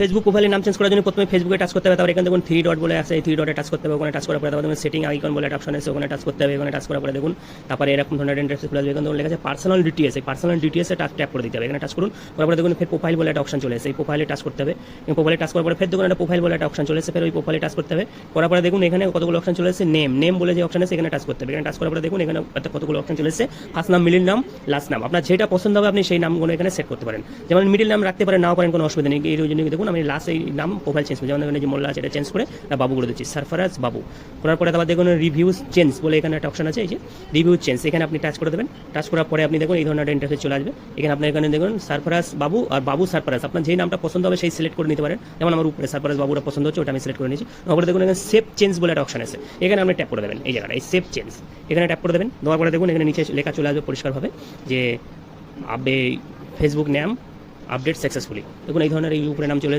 Facebook প্রোফাইলের নাম change করার জন্য প্রথমে ফেসবুকে টাচ করতে হবে, তারপর এখানে দেখুন 3 ডট বলে আছে, এই 3 ডটে টাচ করতে হবে, ওখানে টাচ করার পরে তারপর দেখুন সেটিং আইকন বলে একটা অপশন আছে, ওখানে টাচ করতে হবে, ওখানে টাচ করার পরে দেখুন তারপরে এরকম ধরনের ইন্টারফেস খুলে আসবে, এখানে দেখুন লেখা আছে পার্সোনাল ডিটেইলস, এই পার্সোনাল ডিটেইলসে ট্যাপ করে দিতে হবে, এখানে টাচ করুন, তারপরে দেখুন ফের প্রোফাইল বলে একটা অপশন চলে এসেছে, এই প্রোফাইলে টাচ করতে হবে, এবং প্রোফাইলে টাচ করার পরে ফের দেখুন একটা প্রোফাইল বলে একটা অপশন চলে এসেছে, ফের ওই প্রোফাইলে টাচ করতে হবে, করার পরে দেখুন এখানে কতগুলো অপশন চলে এসেছে, নেম বলে যে অপশন আছে এখানে টাচ করতে হবে, এখানে টাচ করার পরে দেখুন এখানে কতগুলো অপশন চলে এসেছে, ফার্স্ট নাম, মিডিল নাম, লাস্ট নাম, আপনার যেটা পছন্দ হবে আপনি সেই নামগুলো এখানে সেট করতে পারেন, যেমন মিডিল নাম রাখতে পারেন, নাও পারেন, কোনো অসুবিধা নেই, এই জন্য দেখুন আমি লাস্ট এই নাম প্রোফাইল চেঞ্জ করি, যেমন এখানে যে মোল্লা আছে এটা চেঞ্জ করে বাবু করে দিচ্ছি, সারফারাজ বাবু, করার পরে তারপর দেখুন রিভিউজ চেঞ্জ বলে এখানে একটা অপশন আছে, এই যে রিভিউ চেঞ্জ, এখানে আপনি টাচ করে দেবেন, টাচ করার পরে আপনি দেখুন এই ধরনের একটা ইন্টারফেস চলে আসবে, এখানে আপনি এখানে দেখুন সারফারাজ বাবু আর বাবু সারফারাজ, আপনার যেই নামটা পছন্দ হবে সেই সিলেক্ট করে নিতে পারেন, যেমন আমার উপরে সারফারাজ বাবুরা পছন্দ হচ্ছে ওটা আমি সিলেক্ট করে নিয়েছি, তারপরে দেখুন এখানে সেভ চেঞ্জ বলে একটা অপশন আছে, এখানে আপনি ট্যাপ করে দেবেন, এই জায়গাটা এই সেভ চেঞ্জ এখানে ট্যাপ করে দেবেন, দেওয়ার পরে দেখুন এখানে নিচে লেখা চলে আসবে পরিষ্কারভাবে যে ফেসবুক নাম আপডেট সাকসেসফুলি, দেখুন এই ধরনের এই উপরে নাম চলে